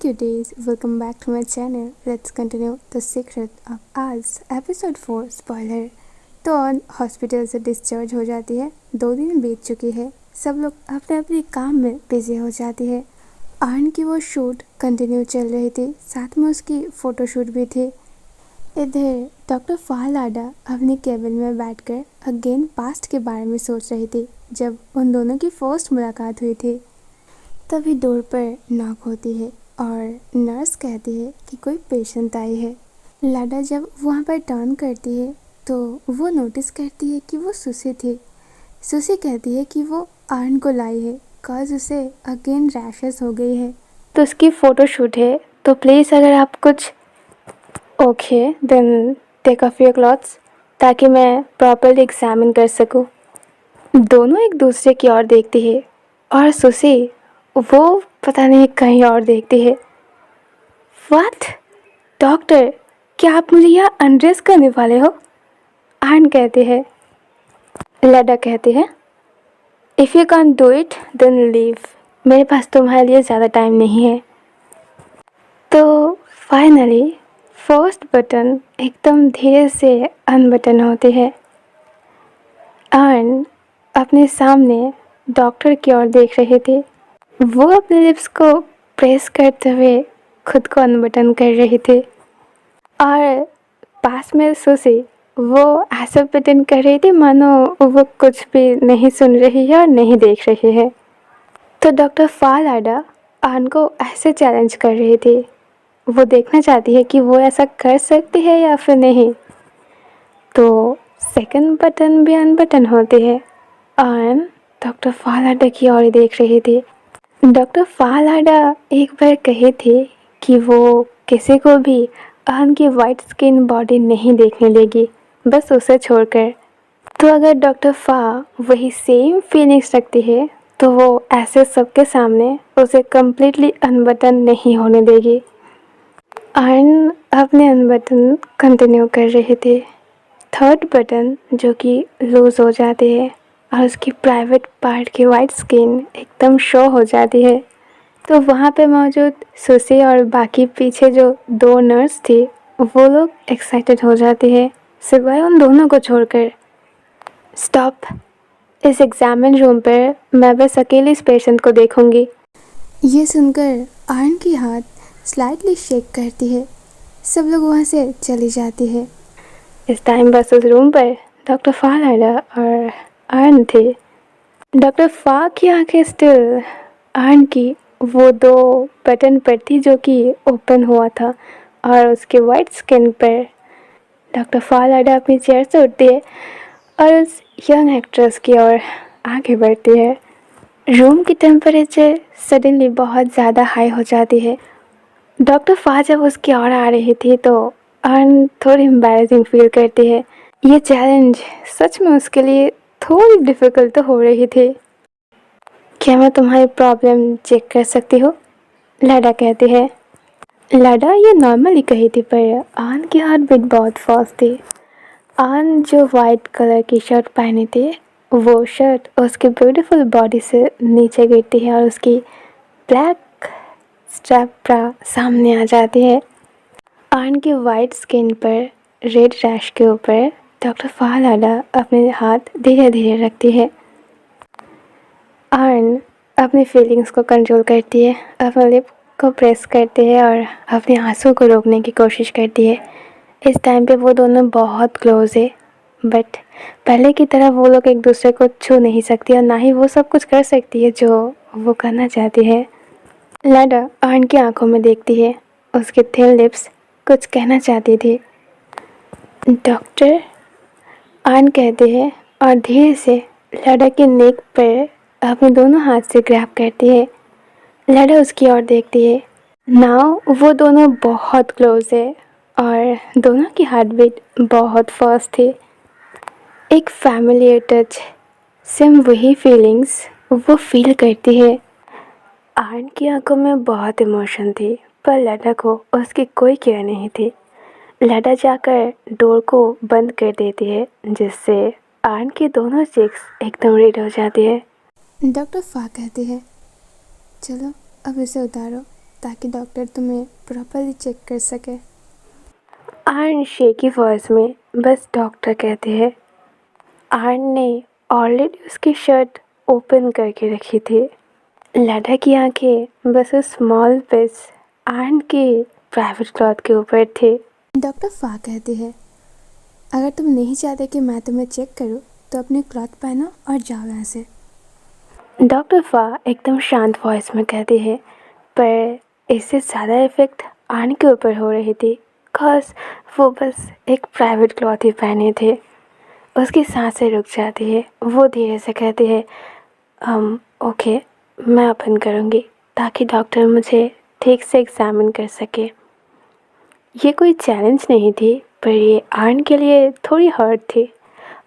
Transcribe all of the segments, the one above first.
cuties, welcome back to my channel. Let's continue the secret of Oz. Episode 4 spoiler. तो on hospital से discharge हो जाती है। 2 दिन बीत चुकी है। सब लोग अपने अपने काम में बिजी हो जाती है। आर्न की वो शूट कंटिन्यू चल रही थी, साथ में उसकी फ़ोटोशूट भी थी। इधर डॉक्टर फालाडा अपनी केबिन में बैठकर अगेन पास्ट के बारे में सोच रही थी, जब उन दोनों की फर्स्ट मुलाकात हुई थी। तभी डोर पर नॉक होती है और नर्स कहती है कि कोई पेशेंट आई है। लाडा जब वहाँ पर टर्न करती है तो वो नोटिस करती है कि वो सुसी थी। सुसी कहती है कि वो आर्न को लाई है कॉज उसे अगेन रैशेस हो गई है, तो उसकी फ़ोटो शूट है। तो प्लीज़ अगर आप कुछ okay then take off your clothes, ताकि मैं प्रॉपरली एग्जामिन कर सकूँ। दोनों एक दूसरे की ओर देखती है और सुसी वो पता नहीं कहीं और देखती है। व्हाट? डॉक्टर, क्या आप मुझे यहाँ अनड्रेस करने वाले हो? आर्न कहती है। लाडा कहती है, if you can do it then leave, मेरे पास तुम्हारे लिए ज़्यादा टाइम नहीं है। तो फाइनली फर्स्ट बटन एकदम धीरे से अनबटन होती है। आर्न अपने सामने डॉक्टर की ओर देख रही थी। वो अपने लिप्स को प्रेस करते हुए खुद को अनबटन कर रही थी और पास में सुसी वो ऐसा बटन कर रही थी मानो वो कुछ भी नहीं सुन रही है और नहीं देख रही है। तो डॉक्टर फालाडा आर्न को ऐसे चैलेंज कर रही थी। वो देखना चाहती है कि वो ऐसा कर सकती है या फिर नहीं। तो सेकंड बटन भी अनबटन होती है। आर्न डॉक्टर फालाडा की ओर देख रही थी। डॉक्टर फालाडा एक बार कही थी कि वो किसी को भी आर्न की वाइट स्किन बॉडी नहीं देखने देगी, बस उसे छोड़कर। तो अगर डॉक्टर फा वही सेम फीलिंग्स रखती है तो वो ऐसे सबके सामने उसे कम्प्लीटली अनबटन नहीं होने देगी। आर्न अपने अनबटन कंटिन्यू कर रही थी। थर्ड बटन जो कि लूज़ हो जाती है और उसकी प्राइवेट पार्ट की वाइट स्किन एकदम शो हो जाती है। तो वहाँ पे मौजूद सुसी और बाकी पीछे जो 2 नर्स थी वो लोग एक्साइटेड हो जाती है, सिवाय उन दोनों को छोड़कर। स्टॉप, इस एग्जामिन रूम पर मैं बस अकेली इस पेशेंट को देखूंगी। ये सुनकर आर्न की हाथ स्लाइटली शेक करती है। सब लोग वहाँ से चली जाती है। इस टाइम बस उस रूम पर डॉक्टर फालाडा और आर्न थे। डॉक्टर फा की आंखें स्टिल आर्न की वो 2 बटन पर थी जो कि ओपन हुआ था और उसके वाइट स्किन पर। डॉक्टर फालाडा अपनी चेयर से उठती है और उस यंग एक्ट्रेस की ओर आगे बढ़ती है। रूम की टेम्परेचर सडनली बहुत ज़्यादा हाई हो जाती है। डॉक्टर फा जब उसकी ओर आ रही थी तो आर्न थोड़ी एम्बैरेसिंग फील करती है। ये चैलेंज सच में उसके लिए थोड़ी डिफ़िकल्ट तो हो रही थी। क्या मैं तुम्हारी प्रॉब्लम चेक कर सकती हूँ? लाडा कहती है। लाडा ये नॉर्मली कही थी पर आर्न की हार्ट बीट बहुत फास्ट थी। आर्न जो वाइट कलर की शर्ट पहनी थी वो शर्ट उसकी ब्यूटीफुल बॉडी से नीचे गिरती है और उसकी ब्लैक स्ट्रैप ब्रा सामने आ जाती है। आर्न की वाइट स्किन पर रेड रैश के ऊपर डॉक्टर फालाडा अपने हाथ धीरे धीरे रखती है। आर्न अपनी फीलिंग्स को कंट्रोल करती है, अपने लिप को प्रेस करती है और अपने आंसू को रोकने की कोशिश करती है। इस टाइम पे वो दोनों बहुत क्लोज है, बट पहले की तरह वो लोग एक दूसरे को छू नहीं सकती और ना ही वो सब कुछ कर सकती है जो वो करना चाहती है। लाडा आर्न की आंखों में देखती है। उसके थिन लिप्स कुछ कहना चाहती थी। डॉक्टर, आर्न कहती है और धीरे से लाडा के नेक पर अपने दोनों हाथ से ग्रैब करती है। लाडा उसकी ओर देखती है। नाउ वो दोनों बहुत क्लोज है और दोनों की हार्ट बीट बहुत फास्ट थी। एक फैमिलियर टच, सेम वही फीलिंग्स वो फील करती है। आर्न की आंखों में बहुत इमोशन थी पर लाडा को उसकी कोई केयर नहीं थी। लाडा जाकर डोर को बंद कर देती है जिससे आर्न की दोनों चीक्स एकदम रेड हो जाती है। डॉक्टर फा कहती है, चलो अब इसे उतारो। ताकि डॉक्टर तुम्हें प्रॉपरली चेक कर सके। आर्न शेकी वॉइस में बस डॉक्टर कहते हैं। आर्न ने ऑलरेडी उसकी शर्ट ओपन करके रखी थी। लाडा की आंखें बस उस स्मॉल पीस आर्न के प्राइवेट क्लॉथ के ऊपर थे। डॉक्टर फा कहते हैं, अगर तुम नहीं चाहते कि मैं तुम्हें चेक करूं तो अपने क्लॉथ पहनो और जाओ यहाँ से। डॉक्टर फा एकदम शांत वॉइस में कहती है, पर इससे ज़्यादा इफ़ेक्ट आर्न के ऊपर हो रही थी, बिकॉज वो बस एक प्राइवेट क्लॉथ ही पहने थे। उसकी सांसें रुक जाती है। वो धीरे से कहती है, ओके, मैं ओपन करूँगी ताकि डॉक्टर मुझे ठीक से एग्जामिन कर सके। ये कोई चैलेंज नहीं थी, पर ये आर्न के लिए थोड़ी हर्ट थी।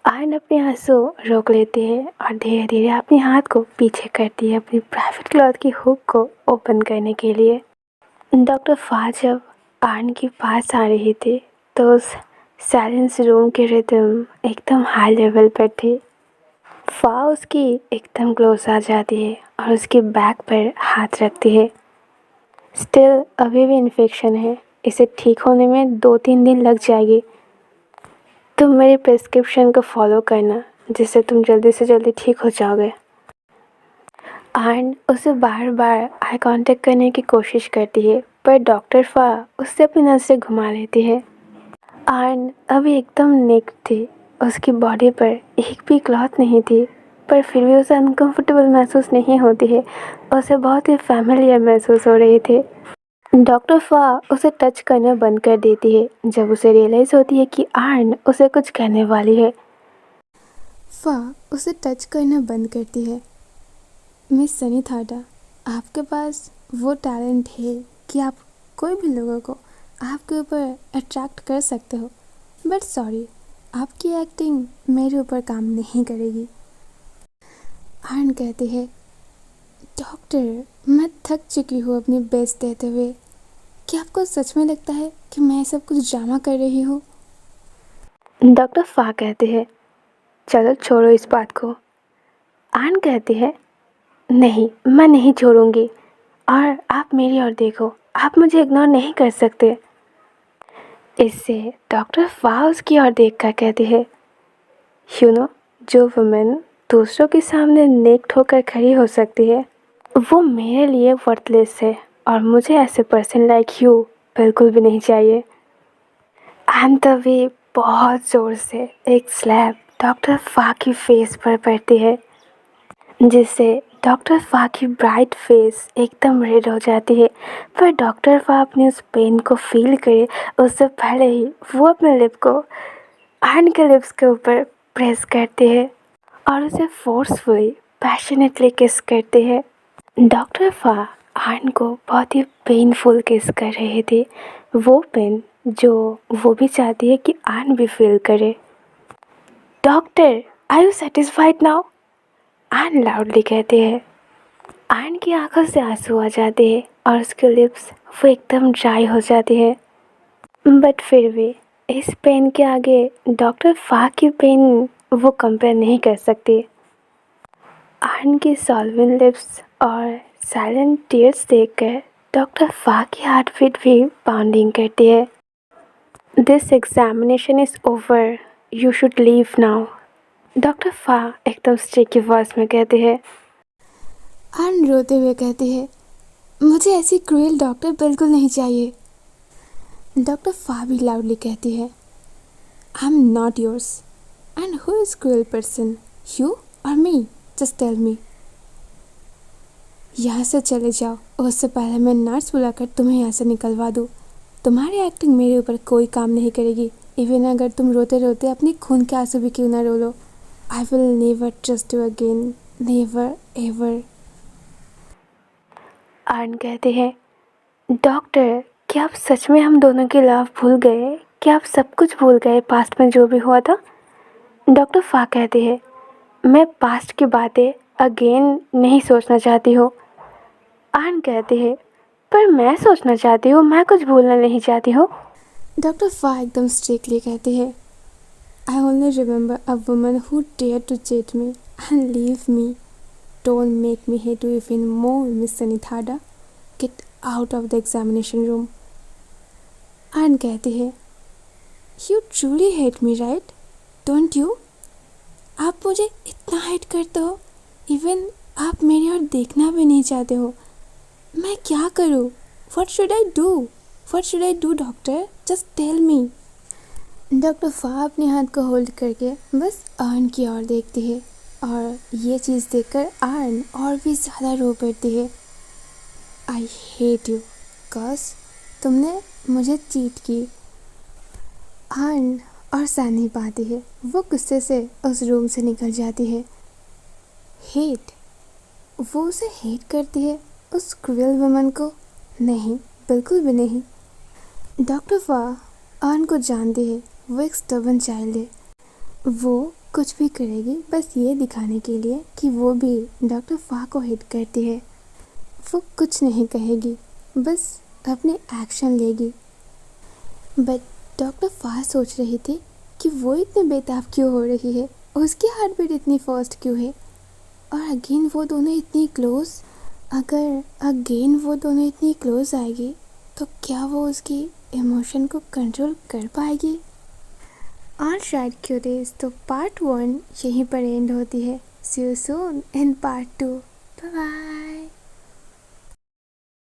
आर्न अपने आंसू रोक लेती है और धीरे धीरे अपने हाथ को पीछे करती है अपनी प्राइवेट क्लॉथ की हुक को ओपन करने के लिए। डॉक्टर फा जब आर्न के पास आ रही थी तो उस साइलेंस रूम के रिदम एकदम हाई लेवल पर थे। फा उसकी एकदम क्लोज आ जाती है और उसके बैक पर हाथ रखती है। स्टिल अभी भी इन्फेक्शन है, इसे ठीक होने में 2-3 दिन लग जाएगी। तुम मेरी प्रिस्क्रिप्शन को फॉलो करना, जिससे तुम जल्दी से जल्दी ठीक हो जाओगे। आर्न उसे बार बार आई कांटेक्ट करने की कोशिश करती है, पर डॉक्टर फा उससे अपनी नज़रें घुमा लेती है। आर्न अभी एकदम नेक्ड थी। उसकी बॉडी पर एक भी क्लॉथ नहीं थी, पर फिर भी उसे अनकंफर्टेबल महसूस नहीं होती है। उसे बहुत ही फैमिलियर महसूस हो रही थी। डॉक्टर फा उसे टच करना बंद कर देती है जब उसे रियलाइज़ होती है कि आर्न उसे कुछ कहने वाली है। फा उसे टच करना बंद करती है। मिस सनी थाडा, आपके पास वो टैलेंट है कि आप कोई भी लोगों को आपके ऊपर अट्रैक्ट कर सकते हो, बट सॉरी, आपकी एक्टिंग मेरे ऊपर काम नहीं करेगी। आर्न कहती है, डॉक्टर, मैं थक चुकी हूँ अपनी बेस्ट देते हुए। क्या आपको सच में लगता है कि मैं सब कुछ ड्रामा कर रही हूँ? डॉक्टर फा कहते हैं, चलो छोड़ो इस बात को। आर्न कहती है, नहीं, मैं नहीं छोड़ूंगी, और आप मेरी ओर देखो, आप मुझे इग्नोर नहीं कर सकते। इससे डॉक्टर फा उसकी ओर देखकर कहती है, यू नो, जो वुमेन दूसरों के सामने नेक्ड होकर खड़ी हो सकती है, वो मेरे लिए वर्थलेस है, और मुझे ऐसे पर्सन लाइक यू बिल्कुल भी नहीं चाहिए। एंड तभी बहुत ज़ोर से एक स्लैप डॉक्टर फा की फेस पर पड़ती है, जिससे डॉक्टर फा की ब्राइट फेस एकदम रेड हो जाती है। पर डॉक्टर फा अपनी उस पेन को फील करे उससे पहले ही वो अपने लिप को आर्न के लिप्स के ऊपर प्रेस करते हैं और उसे फोर्सफुली पैशनेटली किस करते हैं। डॉक्टर फा आर्न को बहुत ही पेनफुल किस कर रहे थे, वो पेन जो वो भी चाहती है कि आर्न भी फील करे। Doctor, are you satisfied now? Arn loudly कहते हैं। आर्न की आंखों से आंसू आ जाते हैं और उसके लिप्स वो एकदम ड्राई हो जाती है। बट फिर भी इस पेन के आगे डॉक्टर फा की पेन वो कंपेयर नहीं कर सकती। आर्न की सॉल्वेंट लिप्स और साइलेंट टीयर्स देखकर डॉक्टर फा की हार्ट बीट भी पाउंडिंग करती है। This examination is over, you should leave now, doctor फा एकदम स्ट्रिक्ट वॉइस में कहते हैं। आर्न रोते हुए कहती है, मुझे ऐसी क्रूएल डॉक्टर बिल्कुल नहीं चाहिए। डॉक्टर फा भी लाउडली कहती है, I am not yours, and who is cruel person, you और मी? जस्ट टेल मी। यहाँ से चले जाओ, उससे पहले मैं नर्स बुलाकर तुम्हें यहाँ से निकलवा दूँ। तुम्हारी एक्टिंग मेरे ऊपर कोई काम नहीं करेगी, इवन अगर तुम रोते रोते अपनी खून के आंसू भी क्यों ना रो लो। I will never trust you again, never ever. आर्न कहते हैं, डॉक्टर, क्या आप सच में हम दोनों की लव भूल गए? क्या आप सब कुछ भूल गए पास्ट में जो भी हुआ था? डॉक्टर फा कहते हैं, मैं पास्ट की बातें अगेन नहीं सोचना चाहती हूँ। आर्न कहते हैं, पर मैं सोचना चाहती हूँ, मैं कुछ भूलना नहीं चाहती हूँ। डॉक्टर फा एकदम स्ट्रिक्टली कहते हैं, I only remember a woman who dare to cheat me and leave me. Don't make me hate you even more, miss Sunny थाडा। Get out of the examination room. आर्न कहती है, you truly hate me right, don't you? आप मुझे इतना hate करते हो, even आप मेरी ओर देखना भी नहीं चाहते हो। मैं क्या करूँ? What should I do? What should I do doctor? Just tell me. Doctor फा अपने हाथ को होल्ड करके बस आर्न की ओर देखती है और ये चीज़ देखकर आर्न और भी ज़्यादा रो पड़ती है। आई हेट यू कॉज तुमने मुझे चीट की। आर्न और सह नहीं पाती है, वो गुस्से से उस रूम से निकल जाती है। हेट, वो उसे हेट करती है, उस क्रूएल वुमन को? नहीं, बिल्कुल भी नहीं। डॉक्टर फा आर्न को जानती है, वो एक स्टबर्न चाइल्ड है। वो कुछ भी करेगी बस ये दिखाने के लिए कि वो भी डॉक्टर फा को हेट करती है। वो कुछ नहीं कहेगी, बस अपने एक्शन लेगी। बट डॉक्टर फा सोच रही थी कि वो इतने बेताब क्यों हो रही है, उसकी हार्ट बीट इतनी फास्ट क्यों है, और अगेन वो दोनों इतनी क्लोज। अगर अगेन वो दोनों इतनी क्लोज आएगी तो क्या वो उसकी इमोशन को कंट्रोल कर पाएगी? और शायद क्यूरीज तो पार्ट 1 यहीं पर एंड होती है। See you soon in part 2। Bye bye.